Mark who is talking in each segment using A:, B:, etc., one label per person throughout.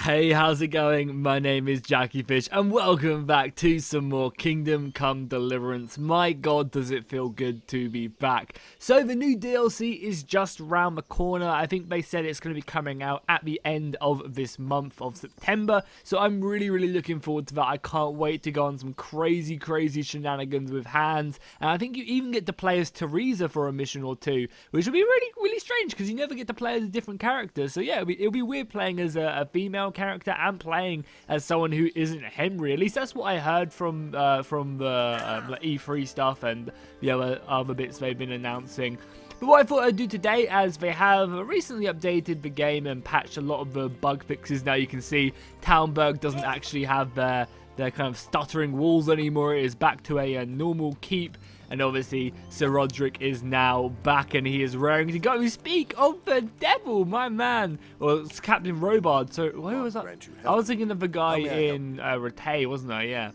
A: Hey, how's it going? My name is jackiefishhh and welcome back to some more Kingdom Come Deliverance. My god, does it feel good to be back. So the new DLC is just around the corner. I think they said it's going to be coming out at the end of this month of September. So I'm really looking forward to that. I can't wait to go on some crazy shenanigans with hands. And I think you even get to play as Teresa for a mission or two, which will be really strange because you never get to play as a different character. So yeah, it'll be weird playing as a female character and playing as someone who isn't Henry. At least that's what I heard from the E3 stuff and the other bits they've been announcing. But what I thought I'd do today, as they have recently updated the game and patched a lot of the bug fixes. Now you can see Talmberg doesn't actually have their kind of stuttering walls anymore. It is back to a normal keep. And obviously, Sir Roderick is now back and he is raring to go. We speak of the devil, my man. Well, it's Captain Robard. So, where was that? I was thinking of the guy in Rattay, wasn't I? Yeah.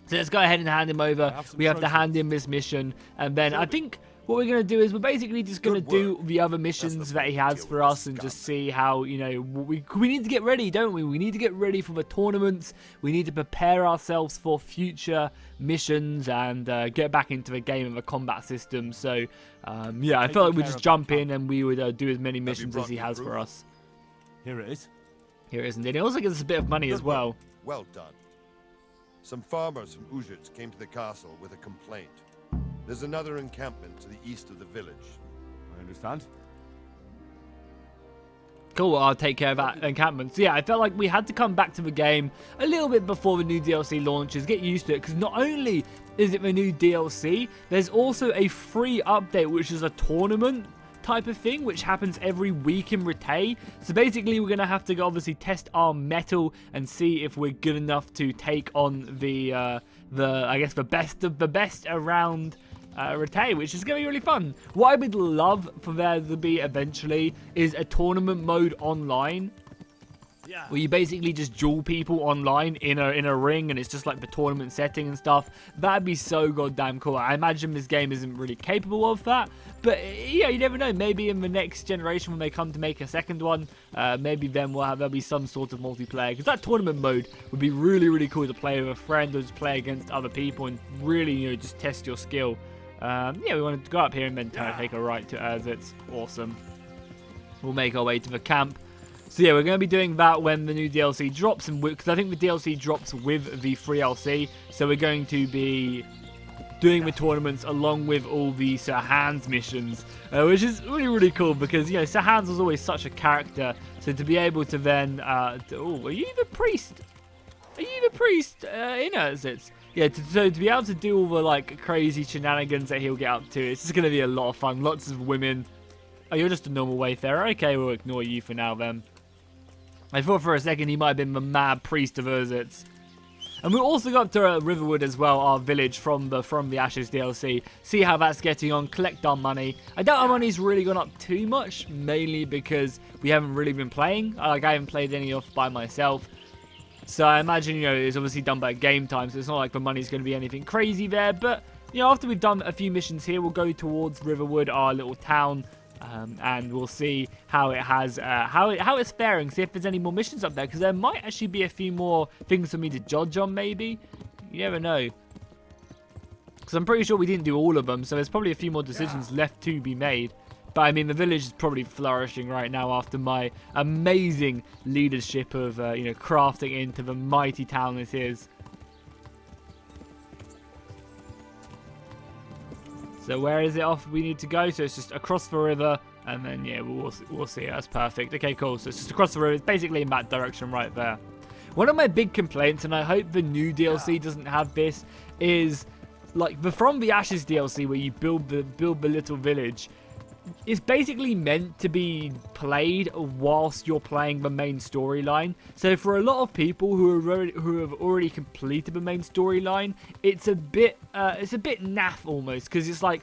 A: So, let's go ahead and hand him over. We have to hand him this mission. And then I think what we're going to do is we're basically just going to do the other missions that he has for us and just see how, you know, we need to get ready, don't we? We need to get ready for the tournaments. We need to prepare ourselves for future missions and get back into the game and the combat system. So, yeah, I felt like we'd just jump in and we would do as many missions as he has for us.
B: Here it is.
A: Here it is, indeed. It also gives us a bit of money as well.
C: Well done. Some farmers from Ujits came to the castle with a complaint. There's another encampment to the east of the village.
B: I understand.
A: Cool, I'll take care of that encampment. So yeah, I felt like we had to come back to the game a little bit before the new DLC launches, get used to it, because not only is it the new DLC, there's also a free update, which is a tournament type of thing, which happens every week in Rattay. So basically, we're going to have to obviously test our metal and see if we're good enough to take on the I guess the best of the best around Rattay, which is going to be really fun. What I would love for there to be eventually is a tournament mode online, where you basically just duel people online in a ring, and it's just like the tournament setting and stuff. That'd be so goddamn cool. I imagine this game isn't really capable of that, but yeah, you never know. Maybe in the next generation when they come to make a second one, maybe then there'll be some sort of multiplayer, because that tournament mode would be really cool to play with a friend or just play against other people and really, you know, just test your skill. Yeah, we want to go up here and then take a right to Urzit's. Awesome. We'll make our way to the camp. So yeah, we're going to be doing that when the new DLC drops, and because I think the DLC drops with the free LC, so we're going to be doing the tournaments along with all the Sir Hans missions, which is really cool because, you know, Sir Hans was always such a character. So to be able to then, oh, are you the priest? Are you the priest in Urzit's? Yeah, so to be able to do all the like crazy shenanigans that he'll get up to, it's just going to be a lot of fun. Lots of women. Oh, you're just a normal wayfarer. Okay, we'll ignore you for now then. I thought for a second he might have been the mad priest of Urzit's. And we'll also go up to Riverwood as well, our village from the Ashes DLC. See how that's getting on, collect our money. I doubt our money's really gone up too much, mainly because we haven't really been playing. Like, I haven't played any off by myself. So I imagine, you know, it's obviously done by game time, so it's not like the money's going to be anything crazy there. But, you know, after we've done a few missions here, we'll go towards Riverwood, our little town. And we'll see how it has, how it's faring. See if there's any more missions up there, because there might actually be a few more things for me to judge on. Maybe, you never know. Because I'm pretty sure we didn't do all of them, so there's probably a few more decisions left to be made. But I mean, the village is probably flourishing right now after my amazing leadership of, you know, crafting into the mighty town it is. So where is it off we need to go? So it's just across the river, and then, yeah, we'll see. That's perfect. Okay, cool. So it's just across the river. It's basically in that direction right there. One of my big complaints, and I hope the new DLC doesn't have this, is like From the Ashes DLC, where you build the little village. It's basically meant to be played whilst you're playing the main storyline. So for a lot of people who have already completed the main storyline, it's a bit naff almost, because it's like,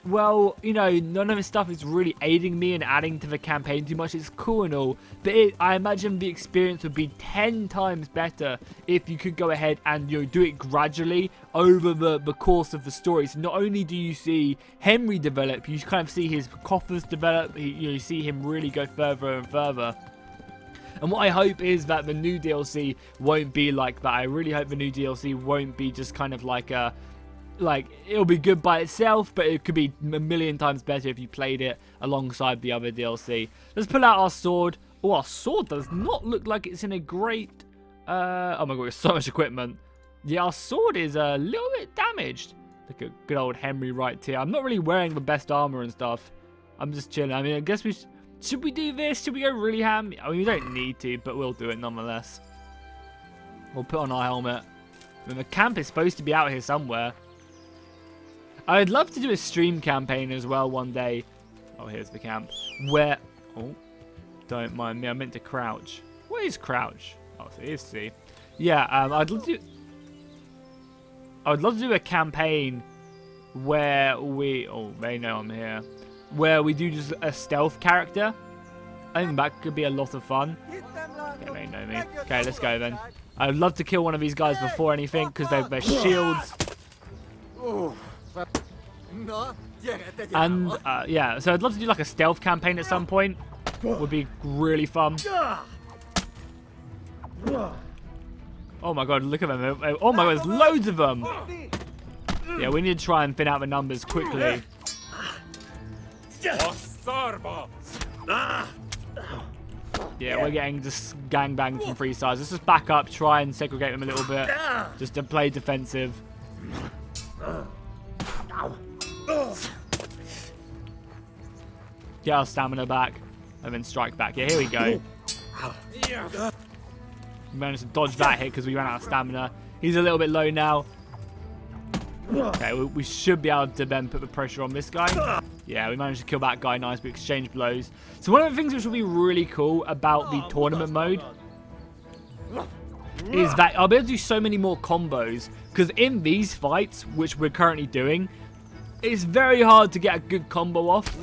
A: well, you know, none of this stuff is really aiding me and adding to the campaign too much. It's cool and all, but I imagine the experience would be 10 times better if you could go ahead and, you know, do it gradually over the course of the story. So not only do you see Henry develop, you kind of see his coffers develop. You see him really go further and further. And what I hope is that the new DLC won't be like that. I really hope the new DLC won't be just kind of like a... Like, it'll be good by itself, but it could be a million times better if you played it alongside the other DLC. Let's pull out our sword. Oh, our sword does not look like it's in a great... oh my god, there's so much equipment. Yeah, our sword is a little bit damaged. Look at good old Henry right here. I'm not really wearing the best armor and stuff. I'm just chilling. I mean, I guess we... Should we do this? Should we go really ham? I mean, we don't need to, but we'll do it nonetheless. We'll put on our helmet. I mean, the camp is supposed to be out here somewhere. I'd love to do a stream campaign as well one day. Oh, here's the camp. Where... Oh, don't mind me. I meant to crouch. What is crouch? Oh, so it is C. Yeah, I'd love to... I would love to do a campaign where we... Oh, they know I'm here. Where we do just a stealth character. I think that could be a lot of fun. Okay, they know me. Okay, let's go then. I'd love to kill one of these guys before anything because they're shields. And, yeah, so I'd love to do like a stealth campaign at some point. Would be really fun. Oh my god, look at them. Oh my god, there's loads of them. Yeah, we need to try and thin out the numbers quickly. Yeah, we're getting just gangbanged from three sides. Let's just back up, try and segregate them a little bit. Just to play defensive. Get our stamina back. And then strike back. Yeah, here we go. We managed to dodge that hit because we ran out of stamina. He's a little bit low now. Okay, we should be able to then put the pressure on this guy. Yeah, we managed to kill that guy. Nice, we exchanged blows. So one of the things which will be really cool about the tournament mode is that I'll be able to do so many more combos. Because in these fights, which we're currently doing, it's very hard to get a good combo off,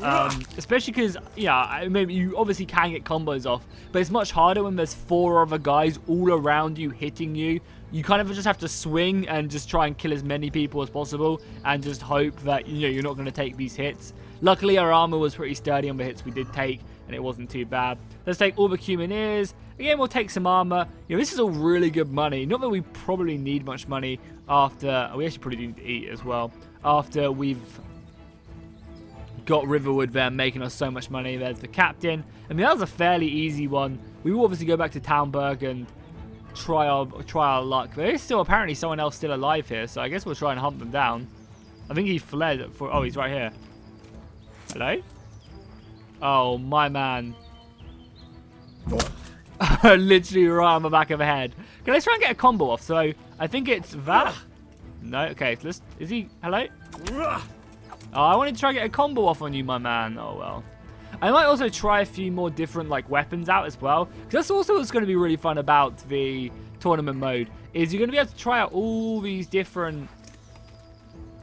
A: especially because, yeah, I mean, you obviously can get combos off, but it's much harder when there's 4 other guys all around you hitting you. You kind of just have to swing and just try and kill as many people as possible and just hope that, you know, you're not going to take these hits. Luckily, our armor was pretty sturdy on the hits we did take, and it wasn't too bad. Let's take all the Cumineers. Again, we'll take some armor. You know, this is all really good money. Not that we probably need much money after... We actually probably need to eat as well. After we've got Riverwood there making us so much money. There's the captain. I mean, that was a fairly easy one. We will obviously go back to Talmberg and try our luck. There is still apparently someone else still alive here, so I guess we'll try and hunt them down. I think he fled for... Oh, he's right here. Hello? Oh, my man. Literally right on the back of the head. Okay, let's try and get a combo off. So, I think it's that. No, okay, let's... Is he... Hello? Oh, I wanted to try and get a combo off on you, my man. Oh, well. I might also try a few more different, like, weapons out as well. Because that's also what's going to be really fun about the tournament mode. Is you're going to be able to try out all these different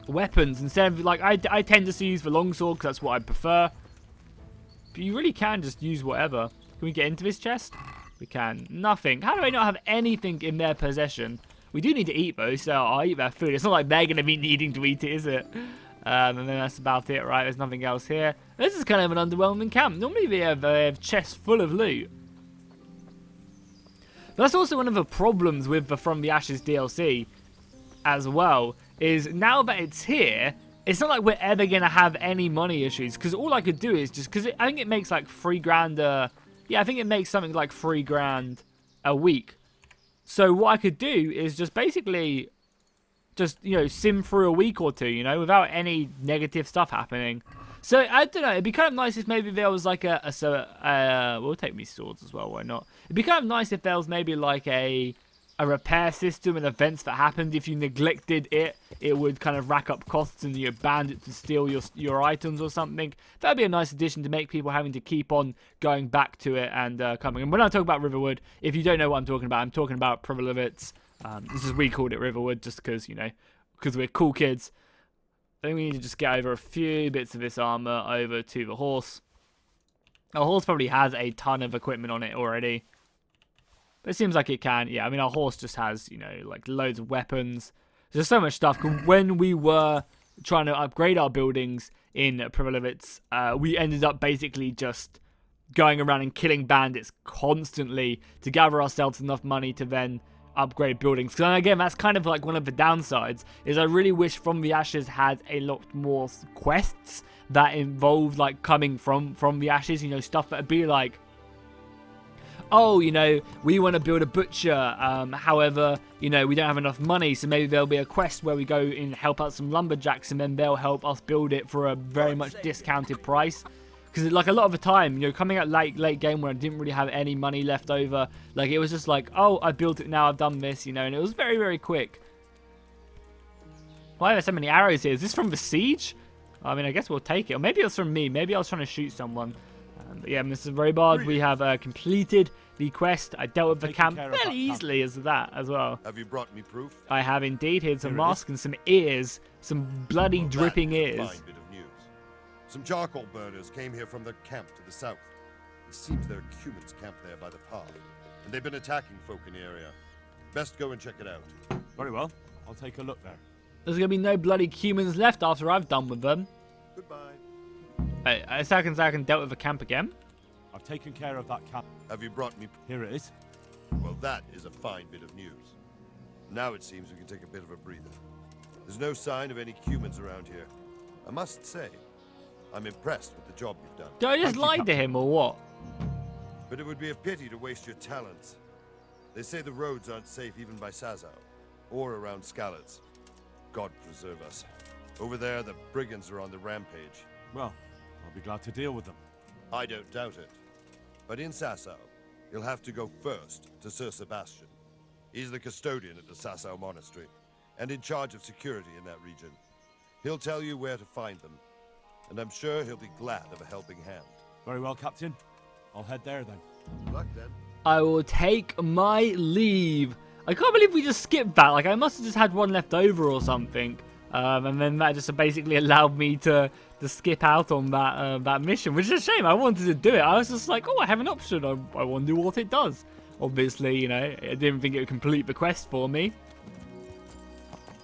A: weapons. Instead of, like, I tend to use the longsword because that's what I prefer. But you really can just use whatever. Can we get into this chest? We can. Nothing. How do I not have anything in their possession? We do need to eat, though, so I'll eat their food. It's not like they're going to be needing to eat it, is it? And then that's about it, right? There's nothing else here. This is kind of an underwhelming camp. Normally they have chests full of loot. But that's also one of the problems with the From the Ashes DLC as well, is now that it's here, it's not like we're ever going to have any money issues. Because all I could do is just... Because I think it makes like $3,000... yeah, I think it makes something like $3,000 a week. So what I could do is just basically... just, you know, sim through a week or two, you know, without any negative stuff happening. So, I don't know, it'd be kind of nice if maybe there was like we'll take these swords as well, why not? It'd be kind of nice if there was maybe like a repair system and events that happened. If you neglected it, it would kind of rack up costs and your bandit to steal your items or something. That'd be a nice addition to make people having to keep on going back to it and coming. And when I talk about Riverwood, if you don't know what I'm talking about Privilevitz. This is, we called it Riverwood just because, you know, because we're cool kids. I think we need to just get over a few bits of this armor over to the horse. Our horse probably has a ton of equipment on it already. But it seems like it can. Yeah, I mean, our horse just has, you know, like loads of weapons. There's so much stuff. When we were trying to upgrade our buildings in Privilevitz, we ended up basically just going around and killing bandits constantly to gather ourselves enough money to then upgrade buildings. Because again, that's kind of like one of the downsides, is I really wish From the Ashes had a lot more quests that involved like coming from the ashes, you know, stuff that would be like, oh, you know, we want to build a butcher, however, you know, we don't have enough money, so maybe there'll be a quest where we go and help out some lumberjacks, and then they'll help us build it for a very much discounted price. Because like a lot of the time, you know, coming out late game when I didn't really have any money left over, like it was just like, oh, I built it now, I've done this, you know, and it was very, very quick. Why are there so many arrows here? Is this from the siege? I mean, I guess we'll take it. Or maybe it was from me. Maybe I was trying to shoot someone. But yeah, Mr. Robard, we have completed the quest. I dealt with the camp fairly easily as that as well.
C: Have you brought me proof?
A: I have indeed. Here's a mask and some ears. Some bloody dripping ears.
C: Fine bit of news. Some charcoal burners came here from their camp to the south. It seems there are humans camped there by the path, and they've been attacking folk in the area. Best go and check it out.
B: Very well. I'll take a look there.
A: There's going to be no bloody humans left after I've done with them.
C: Goodbye.
A: Hey, a second dealt with the camp again.
B: I've taken care of that camp.
C: Have you brought me...
B: Here it is.
C: Well, that is a fine bit of news. Now it seems we can take a bit of a breather. There's no sign of any humans around here. I must say, I'm impressed with the job you've done.
A: Did I just lie to him or what?
C: But it would be a pity to waste your talents. They say the roads aren't safe even by Sasau, or around Skalitz. God preserve us. Over there, the brigands are on the rampage.
B: Well, I'll be glad to deal with them.
C: I don't doubt it. But in Sasau, you'll have to go first to Sir Sebastian. He's the custodian at the Sasau monastery, and in charge of security in that region. He'll tell you where to find them, and I'm sure he'll be glad of a helping hand.
B: Very well, Captain. I'll head there then.
C: Good luck then.
A: I will take my leave. I can't believe we just skipped that. Like, I must have just had one left over or something. And then that just basically allowed me to skip out on that mission, which is a shame. I wanted to do it. I was just like, oh, I have an option. I wonder what it does. Obviously, you know, I didn't think it would complete the quest for me.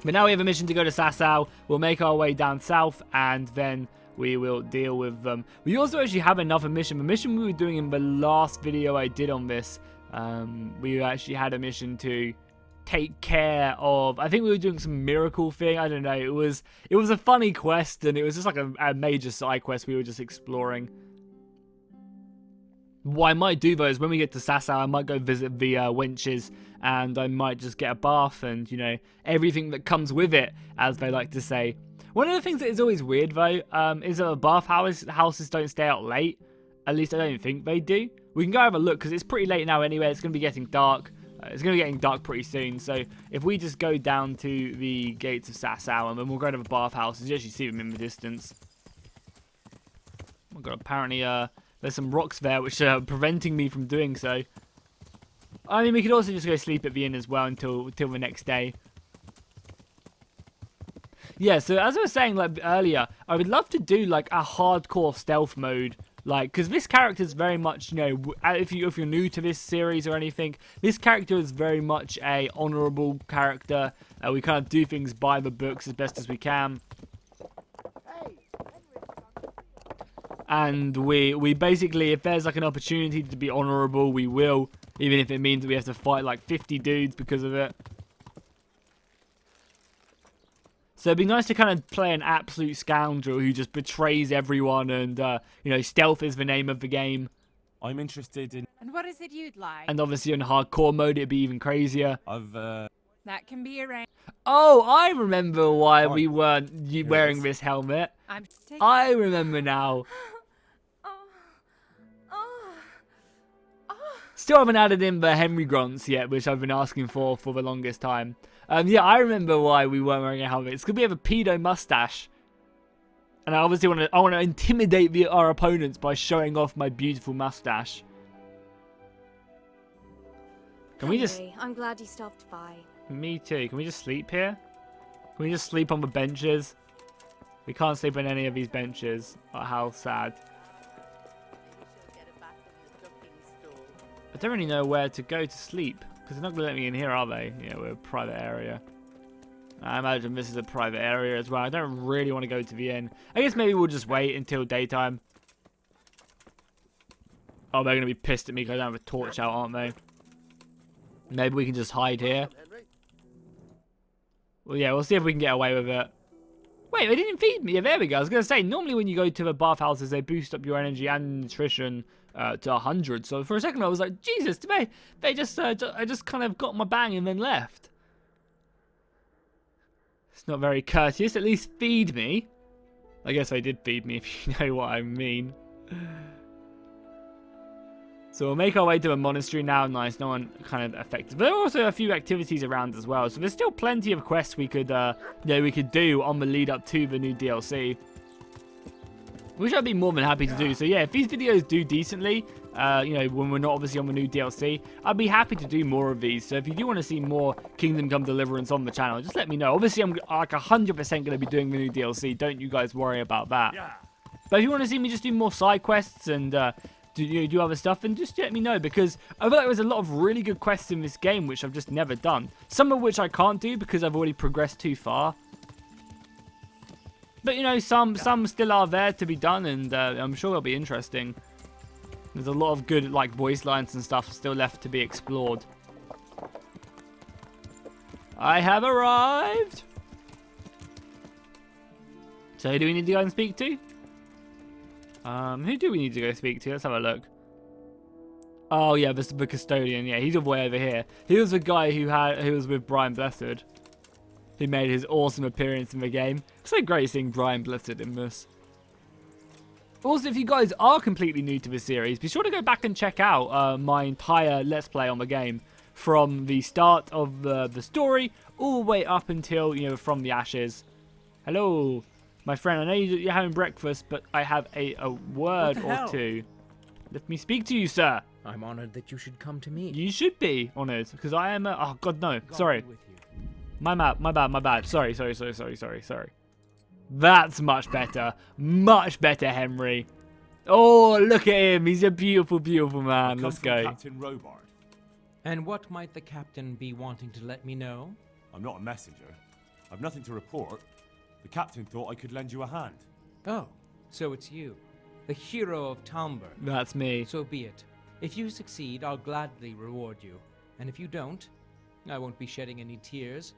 A: But now we have a mission to go to Sasau. We'll make our way down south, and then we will deal with them. We also actually have another mission. The mission we were doing in the last video I did on this, we actually had a mission to take care of. I think we were doing some miracle thing. I don't know. It was a funny quest, and it was just like a major side quest we were just exploring. What I might do though is when we get to Sasau, I might go visit the wenches, and I might just get a bath and, you know, everything that comes with it, as they like to say. One of the things that is always weird though, is that bath houses don't stay out late. At least I don't think they do. We can go have a look because it's pretty late now anyway. It's going to be getting dark. It's going to be getting dark pretty soon. So if we just go down to the gates of Sasau, and then we'll go to the bathhouses. You actually see them in the distance. Oh god, apparently there's some rocks there which are preventing me from doing so. I mean, we could also just go sleep at the inn as well until the next day. Yeah, so as I was saying like earlier, I would love to do like a hardcore stealth mode. Like, because this character is very much, you know, if you're new to this series or anything, this character is very much a honourable character. We kind of do things by the books as best as we can. And we basically, if there's like an opportunity to be honourable, we will. Even if it means that we have to fight like 50 dudes because of it. So it'd be nice to kind of play an absolute scoundrel who just betrays everyone, and, you know, stealth is the name of the game.
B: I'm interested in...
D: And what is it you'd like?
A: And obviously on hardcore mode, it'd be even crazier.
D: That can be arranged.
A: Oh, I remember why we weren't wearing this helmet. I remember now. Still haven't added in the Henry grunts yet, which I've been asking for the longest time. Yeah, I remember why we weren't wearing a helmet. It's gonna be a pedo mustache, and I obviously want to intimidate our opponents by showing off my beautiful mustache. Can we just?
E: I'm glad you stopped by.
A: Me too. Can we just sleep here? Can we just sleep on the benches? We can't sleep on any of these benches. Oh, how sad. I don't really know where to go to sleep, because they're not going to let me in here, are they? Yeah, we're a private area. I imagine this is a private area as well. I don't really want to go to the inn. I guess maybe we'll just wait until daytime. Oh, they're going to be pissed at me because I don't have a torch out, aren't they? Maybe we can just hide here. Well, yeah, we'll see if we can get away with it. Wait, they didn't feed me. Yeah, there we go. I was going to say, normally when you go to the bathhouses, they boost up your energy and nutrition to 100. So for a second, I was like, Jesus, they just, I just kind of got my bang and then left. It's not very courteous. At least feed me. I guess they did feed me, if you know what I mean. So we'll make our way to a monastery now. Nice, no one kind of affected. There are also a few activities around as well. So there's still plenty of quests we could, we could do on the lead up to the new DLC, which I'd be more than happy to do. So yeah, if these videos do decently, when we're not obviously on the new DLC, I'd be happy to do more of these. So if you do want to see more Kingdom Come Deliverance on the channel, just let me know. Obviously, I'm like 100% going to be doing the new DLC. Don't you guys worry about that. But if you want to see me just do more side quests and do other stuff, and just let me know, because I feel like there's a lot of really good quests in this game which I've just never done. Some of which I can't do because I've already progressed too far. But some still are there to be done, and I'm sure they'll be interesting. There's a lot of good like voice lines and stuff still left to be explored. I have arrived. So who do we need to go and speak to? Who do we need to go speak to? Let's have a look. Oh yeah, the custodian. Yeah, he's all the way over here. He was the guy who was with Brian Blessed. He made his awesome appearance in the game. It's so great seeing Brian Blessed in this. Also, if you guys are completely new to the series, be sure to go back and check out my entire Let's Play on the game. From the start of the story, all the way up until, from the ashes. Hello, my friend. I know you're having breakfast, but I have a word or two. Let me speak to you, sir.
E: I'm honored that you should come to me.
A: You should be honored, because I am a... Oh, God, no. Sorry. My bad. Sorry. That's much better. Much better, Henry. Oh, look at him. He's a beautiful, beautiful man. Let's go.
B: Captain Robard.
E: And what might the captain be wanting to let me know?
B: I'm not a messenger. I've nothing to report. The captain thought I could lend you a hand.
E: Oh, so it's you. The hero of Talmberg.
A: That's me.
E: So be it. If you succeed, I'll gladly reward you. And if you don't, I won't be shedding any tears.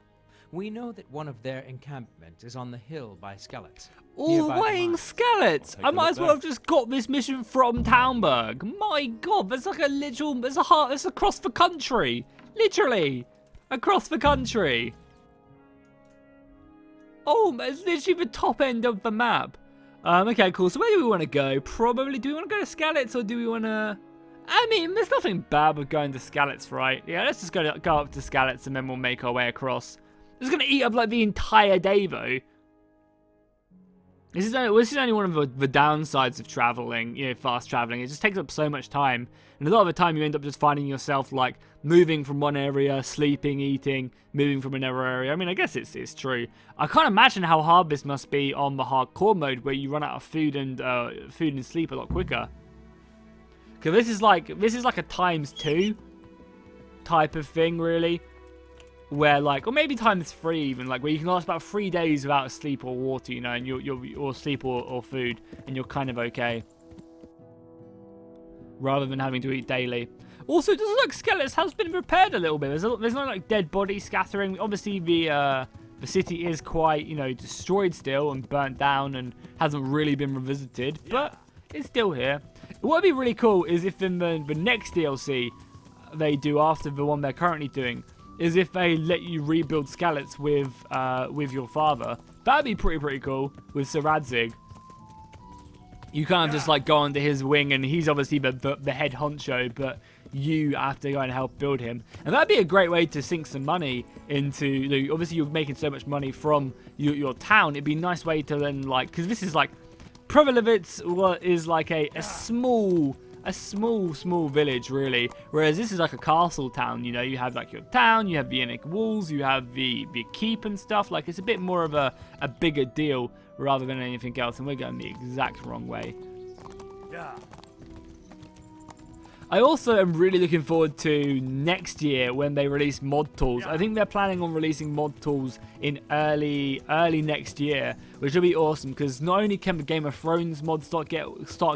E: We know that one of their encampments is on the hill by Skeleton.
A: All weighing Skeleton! I might as well have just got this mission from Talmberg. My God, that's like a literal, it's across the country. Literally, across the country. Oh, it's literally the top end of the map. Okay, cool. So where do we want to go? Probably, do we want to go to Skeleton or do we want to... I mean, there's nothing bad with going to Skeleton, right? Yeah, let's just go up to Skeleton and then we'll make our way across. It's going to eat up like the entire day, though. This is only one of the downsides of traveling, fast traveling. It just takes up so much time. And a lot of the time you end up just finding yourself, like, moving from one area, sleeping, eating, moving from another area. I mean, I guess it's true. I can't imagine how hard this must be on the hardcore mode, where you run out of food and sleep a lot quicker. Because this is like a ×2 type of thing, really. Where or maybe ×3 even, where you can last about 3 days without sleep or water, and or sleep or food, and you're kind of okay. Rather than having to eat daily. Also, it does look like Skeleton has been repaired a little bit. There's no dead body scattering. Obviously, the city is quite destroyed still and burnt down and hasn't really been revisited, but it's still here. What would be really cool is if in the next DLC they do after the one they're currently doing, is if they let you rebuild Skeletons with your father. That'd be pretty cool with Sir Radzig. You can't just go under his wing, and he's obviously the head honcho, but you have to go and help build him. And that'd be a great way to sink some money into, obviously you're making so much money from your town. It'd be a nice way to then because this is Provolivitz is like a small village, really, whereas this is like a castle town. You have your town, you have the inner walls, you have the keep and stuff. It's a bit more of a bigger deal rather than anything else, and we're going the exact wrong way. I also am really looking forward to next year when they release mod tools. I think they're planning on releasing mod tools in early next year, which will be awesome because not only can the Game of Thrones mods start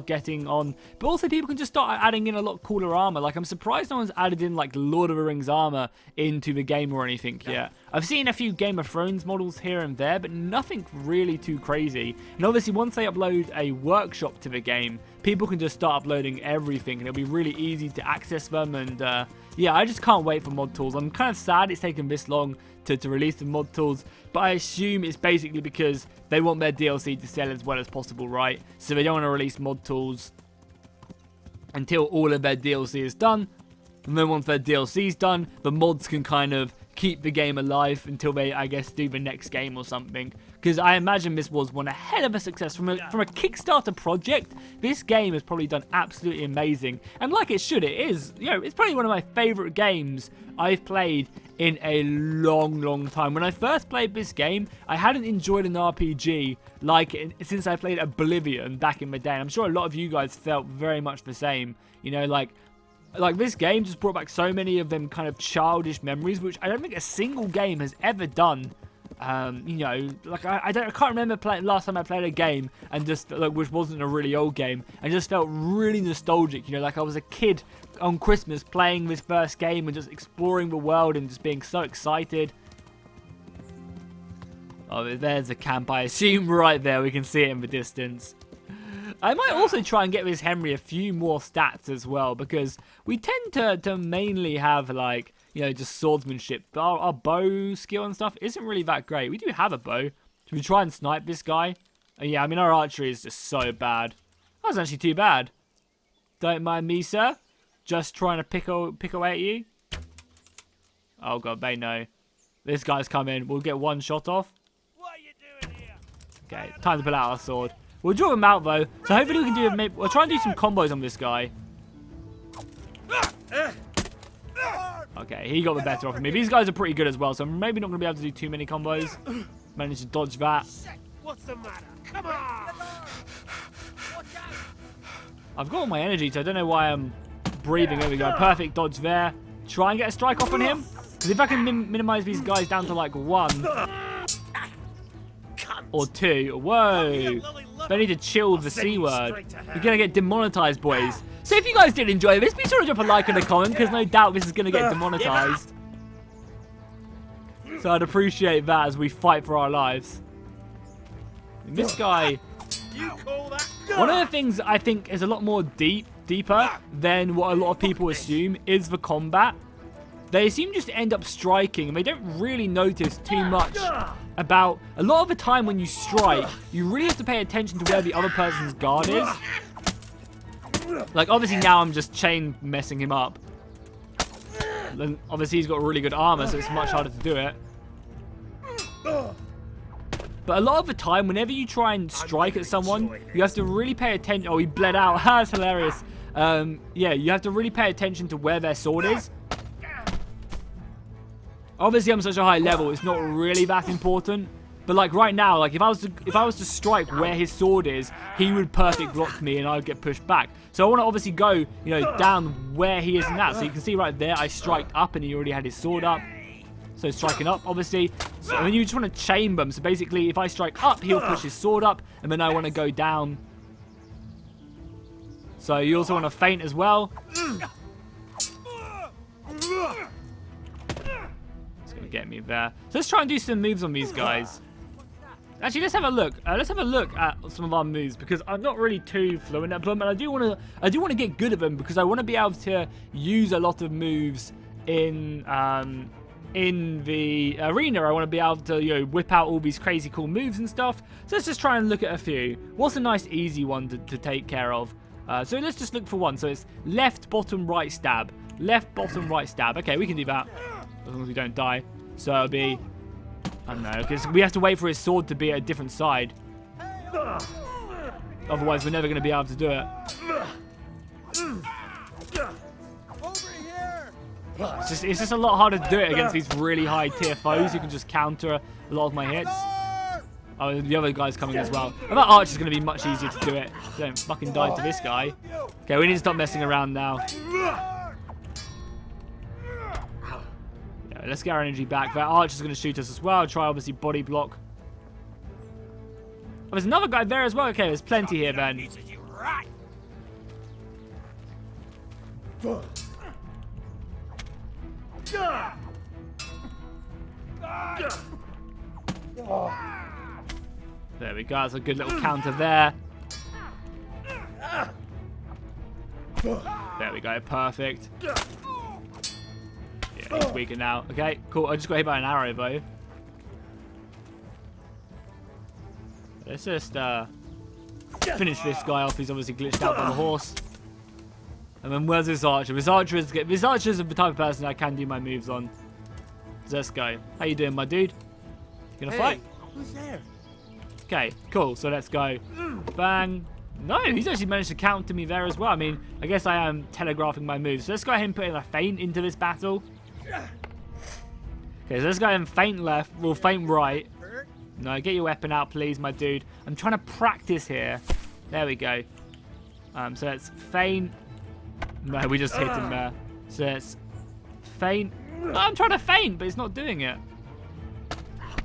A: getting on, but also people can just start adding in a lot cooler armor. Like, I'm surprised no one's added in like Lord of the Rings armor into the game or anything yet. I've seen a few Game of Thrones models here and there, but nothing really too crazy. And obviously, once they upload a workshop to the game, people can just start uploading everything, and it'll be really easy to access them. And yeah, I just can't wait for mod tools. I'm kind of sad it's taken this long to release the mod tools, but I assume it's basically because they want their DLC to sell as well as possible, right? So they don't want to release mod tools until all of their DLC is done. And then once their DLC is done, the mods can kind of keep the game alive until they, I guess, do the next game or something. Because I imagine this was one hell of a success. From a Kickstarter project, this game has probably done absolutely amazing. And like it should, it is. You know, it's probably one of my favourite games I've played in a long time. When I first played this game, I hadn't enjoyed an RPG like it since I played Oblivion back in the day. And I'm sure a lot of you guys felt very much the same. You know, like this game just brought back so many of them kind of childish memories, which I don't think a single game has ever done. You know, like I can't remember last time I played a game and just like which wasn't a really old game and just felt really nostalgic. You know, like I was a kid on Christmas playing this first game and just exploring the world and just being so excited. Oh, there's a camp. I assume right there. We can see it in the distance. I might also try and get this Henry a few more stats as well, because we tend to mainly have, like, you know, just swordsmanship. But our bow skill and stuff isn't really that great. We do have a bow. Should we try and snipe this guy? Yeah, I mean, our archery is just so bad. That was actually too bad. Don't mind me, sir. Just trying to pick away at you. Oh, God, they know. This guy's coming. We'll get one shot off.
F: What are you doing here?
A: Okay, time to pull out our sword. We'll draw him out, though. So hopefully we can do... Maybe, we'll try and do some combos on this guy. Okay, he got the better off of me. These guys are pretty good as well, so I'm maybe not going to be able to do too many combos. Managed to dodge that.
F: What's the matter? Come on!
A: I've got all my energy, so I don't know why I'm breathing. There we go. Perfect dodge there. Try and get a strike off on him. Because if I can minimize these guys down to like 1 or 2. Whoa. They need to chill the C word. You're going to get demonetized, boys. So if you guys did enjoy this, be sure to drop a like and a comment, because no doubt this is going to get demonetized. So I'd appreciate that as we fight for our lives. And this guy... One of the things I think is a lot more deeper than what a lot of people assume is the combat. They seem just to end up striking, and they don't really notice too much about... A lot of the time when you strike, you really have to pay attention to where the other person's guard is. Like, obviously now I'm just chain messing him up. Then obviously he's got really good armor, so it's much harder to do it. But a lot of the time, whenever you try and strike at someone, you have to really pay attention. Oh, he bled out. That's hilarious. Yeah, you have to really pay attention to where their sword is. Obviously, I'm such a high level, it's not really that important. But like right now, like if I was to strike where his sword is, he would perfect block me and I would get pushed back. So I want to obviously go, you know, down where he is in that. So you can see right there, I striked up and he already had his sword up. So striking up, obviously. So, and you just want to chain them. So basically, if I strike up, he'll push his sword up, and then I want to go down. So you also want to feint as well. It's going to get me there. So let's try and do some moves on these guys. Actually, let's have a look. Let's have a look at some of our moves, because I'm not really too fluent at them, and I do want to get good at them, because I want to be able to use a lot of moves in the arena. I want to be able to, you know, whip out all these crazy cool moves and stuff. So let's just try and look at a few. What's a nice easy one to take care of? So let's just look for one. So it's left, bottom, right, stab. Left, bottom, right, stab. Okay, we can do that as long as we don't die. So it'll be, I don't know, because we have to wait for his sword to be at a different side. Otherwise, we're never going to be able to do it. It's just a lot harder to do it against these really high tier foes who can just counter a lot of my hits. Oh, the other guy's coming as well. I bet Archer's going to be much easier to do it. Don't fucking die to this guy. Okay, Okay, we need to stop messing around now. Yeah, let's get our energy back. That archer's going to shoot us as well. Try, obviously, body block. Oh, there's another guy there as well. Okay, there's plenty here, then.
F: Right.
A: There we go. That's a good little counter there. There we go. Perfect. Yeah, he's weaker now. Okay, cool. I just got hit by an arrow, though. Let's just finish this guy off. He's obviously glitched out by the horse. And then where's this archer? This archer is the type of person I can do my moves on. So let's go. How you doing, my dude? You gonna fight?
F: Who's there?
A: Okay, cool. So let's go. Bang. No, he's actually managed to counter me there as well. I mean, I guess I am telegraphing my moves. So let's go ahead and put in a feint into this battle. Okay, so let's go ahead and feint left. We'll feint right. No, get your weapon out, please, my dude. I'm trying to practice here. There we go. So let's feint. No, we just hit him there. So let's feint. Oh, I'm trying to feint, but it's not doing it.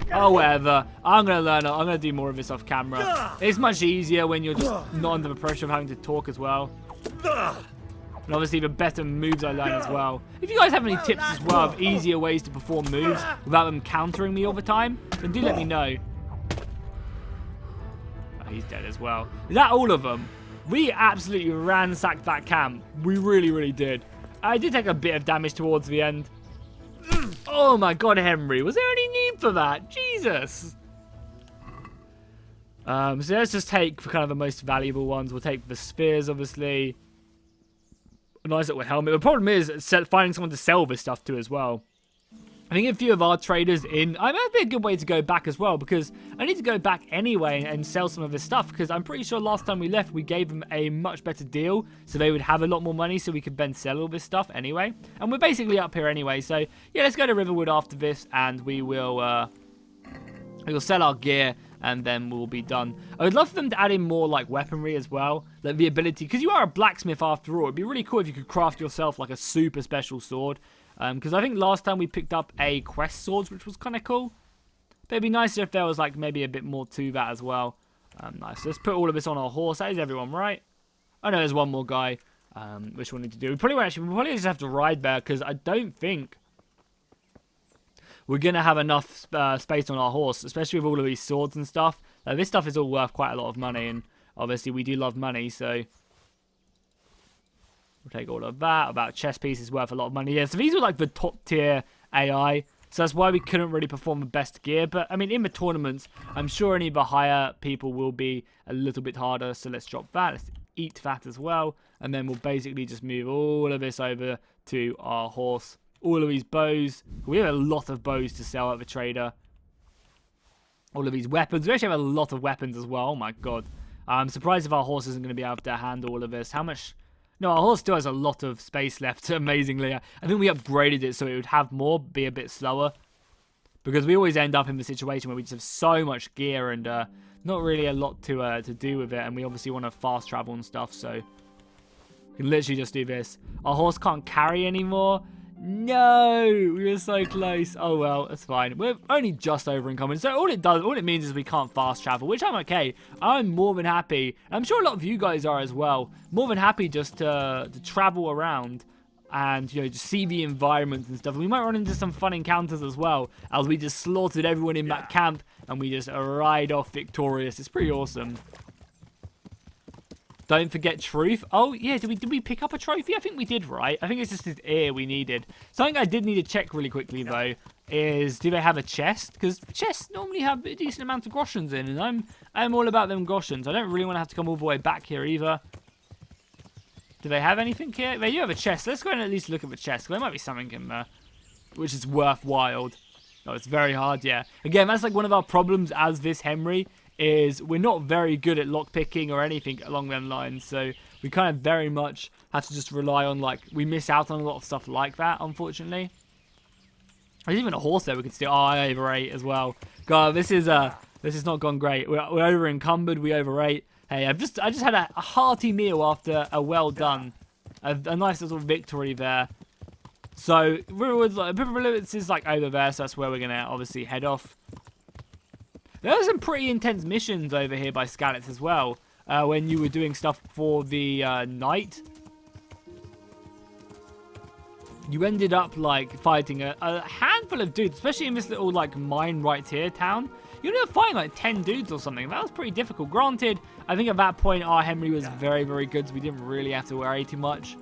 A: Oh, whatever. I'm going to learn it. I'm going to do more of this off camera. It's much easier when you're just not under the pressure of having to talk as well. And obviously, the better moves I learn as well. If you guys have any tips as well of easier ways to perform moves without them countering me all the time, then do let me know. Oh, he's dead as well. Is that all of them? We absolutely ransacked that camp. We really, really did. I did take a bit of damage towards the end. Oh my god, Henry. Was there any need for that? Jesus. So let's just take for kind of the most valuable ones. We'll take the spheres, obviously. A nice little helmet. The problem is finding someone to sell this stuff to as well. I think a few of our traders in... I mean, that'd be a good way to go back as well, because I need to go back anyway and sell some of this stuff, because I'm pretty sure last time we left, we gave them a much better deal, so they would have a lot more money, so we could then sell all this stuff anyway. And we're basically up here anyway, so yeah, let's go to Riverwood after this, and we'll sell our gear, and then we'll be done. I would love for them to add in more, like, weaponry as well, like the ability, because you are a blacksmith after all. It'd be really cool if you could craft yourself, like, a super special sword. Because I think last time we picked up a quest sword, which was kind of cool. But it'd be nicer if there was like maybe a bit more to that as well. Nice. Let's put all of this on our horse. That is everyone, right? Oh no, there's one more guy. Which we need to do. We probably just have to ride there, because I don't think we're gonna have enough space on our horse, especially with all of these swords and stuff. This stuff is all worth quite a lot of money, and obviously we do love money, so. We'll take all of that. About chess piece is worth a lot of money. Yeah, so these were like the top tier AI. So that's why we couldn't really perform the best gear. But, I mean, in the tournaments, I'm sure any of the higher people will be a little bit harder. So let's drop that. Let's eat that as well. And then we'll basically just move all of this over to our horse. All of these bows. We have a lot of bows to sell at the trader. All of these weapons. We actually have a lot of weapons as well. Oh, my God. I'm surprised if our horse isn't going to be able to handle all of this. How much... No, our horse still has a lot of space left, amazingly. I think we upgraded it so it would have more, be a bit slower. Because we always end up in the situation where we just have so much gear and not really a lot to do with it. And we obviously want to fast travel and stuff, so we can literally just do this. Our horse can't carry anymore. No, we were so close. Oh well, that's fine. We're only just over encumbered. So all it means is we can't fast travel, which I'm okay. I'm more than happy. I'm sure a lot of you guys are as well. More than happy just to travel around and, you know, just see the environment and stuff. We might run into some fun encounters as well, as we just slaughtered everyone in that camp and we just ride off victorious. It's pretty awesome. Don't forget truth. Oh, yeah, did we pick up a trophy? I think we did, right? I think it's just his ear we needed. Something I did need to check really quickly, though, is do they have a chest? Because chests normally have a decent amount of groshens in, and I'm all about them groshens. I don't really want to have to come all the way back here, either. Do they have anything here? They do have a chest. Let's go and at least look at the chest. There might be something in there, which is worthwhile. Oh, it's very hard, yeah. Again, that's like one of our problems as this Henry, is we're not very good at lockpicking or anything along them lines, so we kind of very much have to just rely on, like, we miss out on a lot of stuff like that, unfortunately. There's even a horse there we could steal. Oh, I overate as well. God, this is not gone great. We're over encumbered, we overate. Hey, I just had a hearty meal after a well done, a nice little victory there. So Riverwoods is like over there, so that's where we're gonna obviously head off. There were some pretty intense missions over here by Scalets as well, when you were doing stuff for the night. You ended up like fighting a handful of dudes, especially in this little like mine right here town. You ended up fighting like 10 dudes or something. That was pretty difficult. Granted, I think at that point our Henry was very, very good, so we didn't really have to worry too much.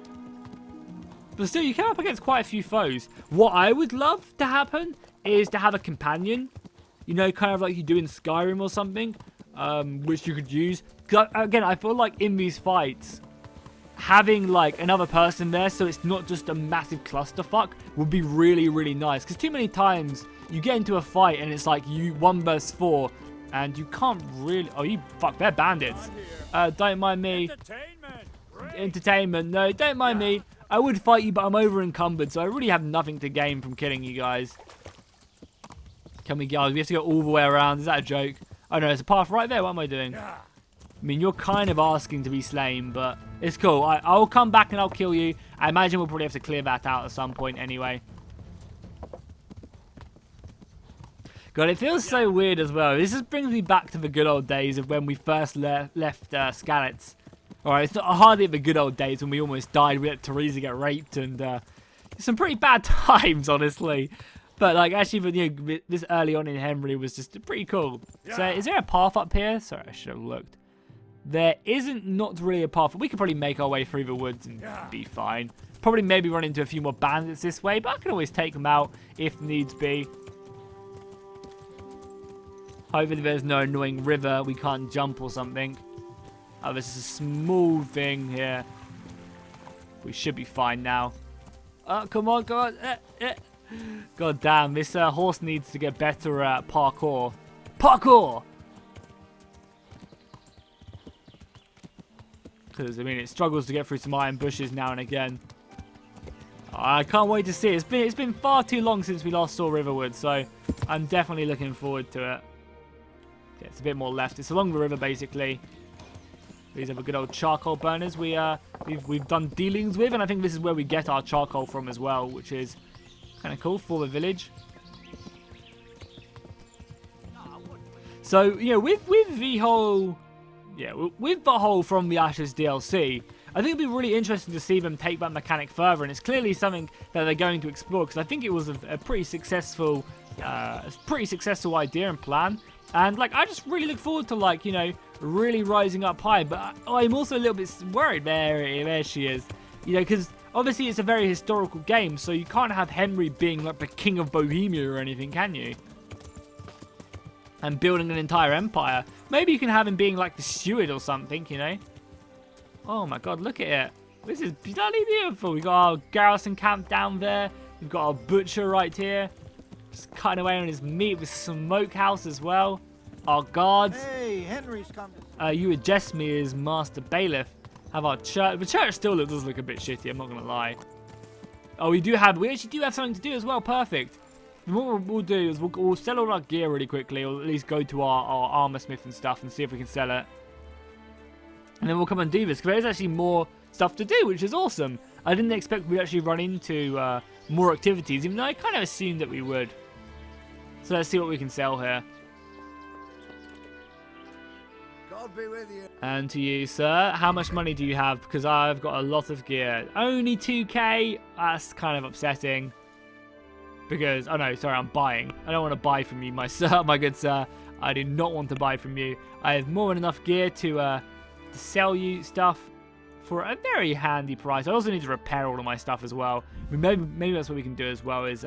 A: But still, you came up against quite a few foes. What I would love to happen is to have a companion. You know, kind of like you do in Skyrim or something, which you could use. 'Cause again, I feel like in these fights, having like another person there so it's not just a massive clusterfuck would be really, really nice. Because too many times you get into a fight and it's like you 1 versus 4 and you can't really... Oh, you... Fuck, they're bandits. Don't mind me. Entertainment. No, don't mind me. I would fight you, but I'm over encumbered, so I really have nothing to gain from killing you guys. Can we go? We have to go all the way around. Is that a joke? Oh no, there's a path right there. What am I doing? I mean, you're kind of asking to be slain, but it's cool. I'll come back and I'll kill you. I imagine we'll probably have to clear that out at some point anyway. God, it feels so weird as well. This just brings me back to the good old days of when we first left Scalets. Alright, it's not hardly the good old days when we almost died. We let Teresa get raped and some pretty bad times, honestly. But like actually, you know, this early on in Henry was just pretty cool. Yeah. So is there a path up here? Sorry, I should have looked. There isn't not really a path. We could probably make our way through the woods and be fine. Probably maybe run into a few more bandits this way, but I can always take them out if needs be. Hopefully there's no annoying river we can't jump or something. Oh, this is a small thing here. We should be fine now. Oh, come on, come on. God damn, this horse needs to get better at parkour. Parkour! Because, I mean, it struggles to get through some iron bushes now and again. Oh, I can't wait to see it. It's been far too long since we last saw Riverwood, so I'm definitely looking forward to it. Yeah, it's a bit more left. It's along the river, basically. These are the good old charcoal burners we've done dealings with, and I think this is where we get our charcoal from as well, which is kind of cool for the village. So, you know, with the whole... Yeah, with the whole From the Ashes DLC, I think it'd be really interesting to see them take that mechanic further, and it's clearly something that they're going to explore, because I think it was a pretty successful idea and plan. And, like, I just really look forward to, like, you know, really rising up high. But I'm also a little bit worried. There she is. You know, because obviously it's a very historical game, so you can't have Henry being, like, the king of Bohemia or anything, can you? And building an entire empire. Maybe you can have him being, like, the steward or something, you know? Oh, my God, look at it. This is bloody beautiful. We've got our garrison camp down there. We've got our butcher right here. Just cutting away on his meat with smokehouse as well. Our guards.
G: Hey, Henry's come.
A: You address me as Master Bailiff. Have our church. The church still does look a bit shitty, I'm not going to lie. Oh, we actually do have something to do as well. Perfect. And what we'll do is we'll sell all our gear really quickly, or at least go to our armor smith and stuff and see if we can sell it. And then we'll come and do this, because there's actually more stuff to do, which is awesome. I didn't expect we'd actually run into more activities, even though I kind of assumed that we would. So let's see what we can sell here.
G: God be with you.
A: And to you, sir, how much money do you have? Because I've got a lot of gear. Only 2k? That's kind of upsetting. Because, oh no, sorry, I'm buying. I don't want to buy from you, my sir, my good sir. I do not want to buy from you. I have more than enough gear to sell you stuff for a very handy price. I also need to repair all of my stuff as well. I mean, maybe that's what we can do as well, is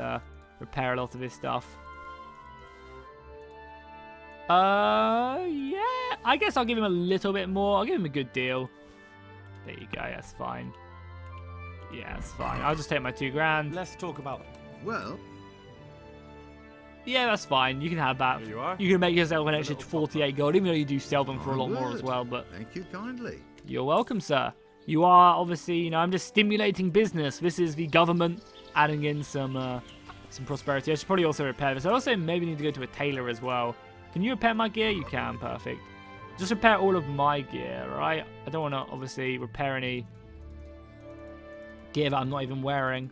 A: repair a lot of this stuff. Yeah, I guess I'll give him a little bit more. I'll give him a good deal. There you go, that's fine. Yeah, that's fine. I'll just take my 2 grand.
B: Let's talk about it.
G: Well,
A: yeah, that's fine. You can have that.
B: There you are.
A: You can make yourself an extra 48 gold, even though you do sell them for a lot more as well. But
G: thank you kindly.
A: You're welcome, sir. You are obviously, you know, I'm just stimulating business. This is the government adding in some prosperity. I should probably also repair this. I also maybe need to go to a tailor as well. Can you repair my gear? You can. Perfect. just repair all of my gear, right? I don't want to obviously repair any gear that I'm not even wearing.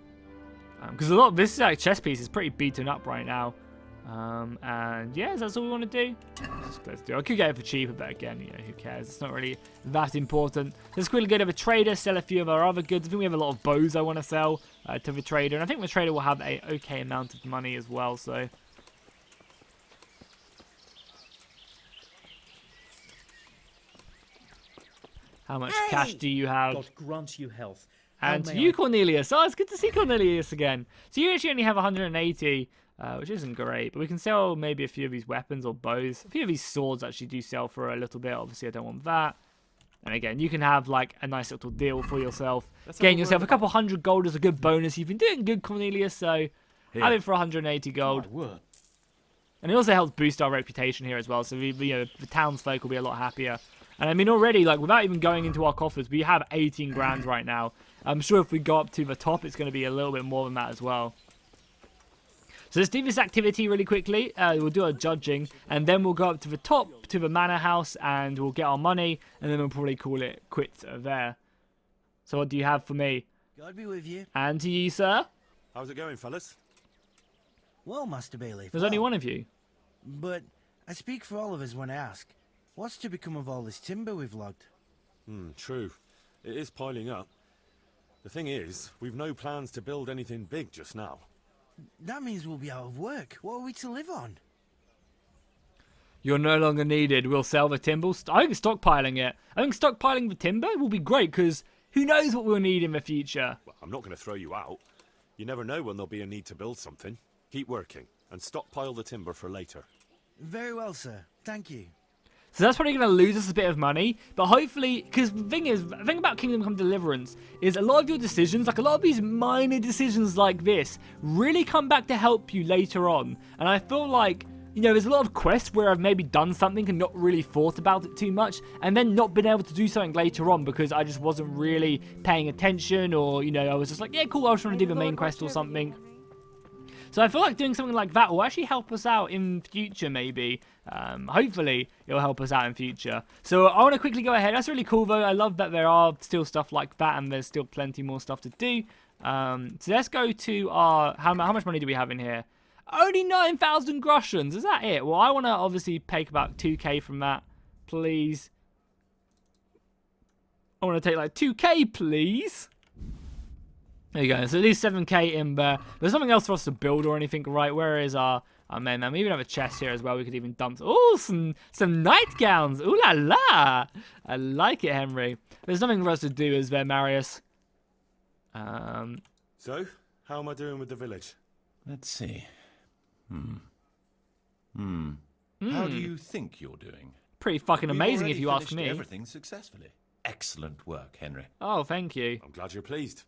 A: Because a lot of this chest piece is pretty beaten up right now. And yeah, that's all we want to do. Let's do. I could get it for cheaper, but again, you know, who cares? It's not really that important. Let's quickly go to the trader, sell a few of our other goods. I think we have a lot of bows I want to sell to the trader, and I think the trader will have a okay amount of money as well. So. How much cash do you have?
H: God grant you health.
A: And to you, Cornelius. Oh, it's good to see Cornelius again. So you actually only have 180, which isn't great. But we can sell maybe a few of these weapons or bows. A few of these swords actually do sell for a little bit. Obviously, I don't want that. And again, you can have like a nice little deal for yourself. Gain yourself a couple hundred gold as a good bonus. You've been doing good, Cornelius. So have it for 180 gold. And it also helps boost our reputation here as well. So you know, the townsfolk will be a lot happier. And I mean, already, like, without even going into our coffers, we have 18 grand right now. I'm sure if we go up to the top, it's going to be a little bit more than that as well. So let's do this activity really quickly. We'll do our judging, and then we'll go up to the top, to the manor house, and we'll get our money, and then we'll probably call it quits there. So what do you have for me?
G: God be with you.
A: And to you, sir?
B: How's it going, fellas?
G: Well, Master Bailey.
A: There's only one of you.
G: But I speak for all of us when I ask. What's to become of all this timber we've logged?
B: True. It is piling up. The thing is, we've no plans to build anything big just now.
G: That means we'll be out of work. What are we to live on?
A: You're no longer needed. We'll sell the timber. I think stockpiling it. I think stockpiling the timber will be great because who knows what we'll need in the future.
B: Well, I'm not going to throw you out. You never know when there'll be a need to build something. Keep working and stockpile the timber for later.
G: Very well, sir. Thank you.
A: So that's probably going to lose us a bit of money, but hopefully, because the thing about Kingdom Come Deliverance is a lot of your decisions, like a lot of these minor decisions like this, really come back to help you later on. And I feel like, you know, there's a lot of quests where I've maybe done something and not really thought about it too much, and then not been able to do something later on because I just wasn't really paying attention, or, you know, I was just like, yeah, cool, I was trying to do the main quest or something. So I feel like doing something like that will actually help us out in future, maybe. Hopefully, it'll help us out in future. So I want to quickly go ahead. That's really cool, though. I love that there are still stuff like that, and there's still plenty more stuff to do. So let's go to our... How much money do we have in here? Only 9,000 groshens. Is that it? Well, I want to obviously take about 2k from that, please. I want to take like 2k, please. There you go. So at least 7k in there. There's something else for us to build or anything, right? Where is our main man? We even have a chest here as well. We could even dump... Oh, some nightgowns. Ooh la la. I like it, Henry. There's nothing for us to do, is there, Marius?
B: So, how am I doing with the village?
I: Let's see. How do you think you're doing?
A: Pretty fucking amazing, if you ask me.
I: Everything successfully. Excellent work, Henry.
A: Oh, thank you.
B: I'm glad you're pleased.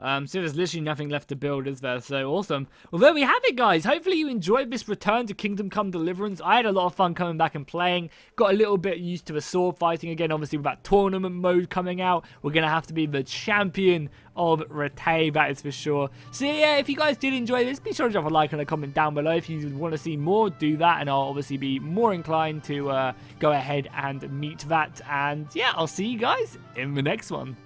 A: So there's literally nothing left to build, is there? So awesome. Well, there we have it, guys. Hopefully you enjoyed this return to Kingdom Come Deliverance. I had a lot of fun coming back and playing. Got a little bit used to the sword fighting again. Obviously, with that tournament mode coming out, we're going to have to be the champion of Ratay, that is for sure. So yeah, if you guys did enjoy this, be sure to drop a like and a comment down below. If you want to see more, do that, and I'll obviously be more inclined to go ahead and meet that. And yeah, I'll see you guys in the next one.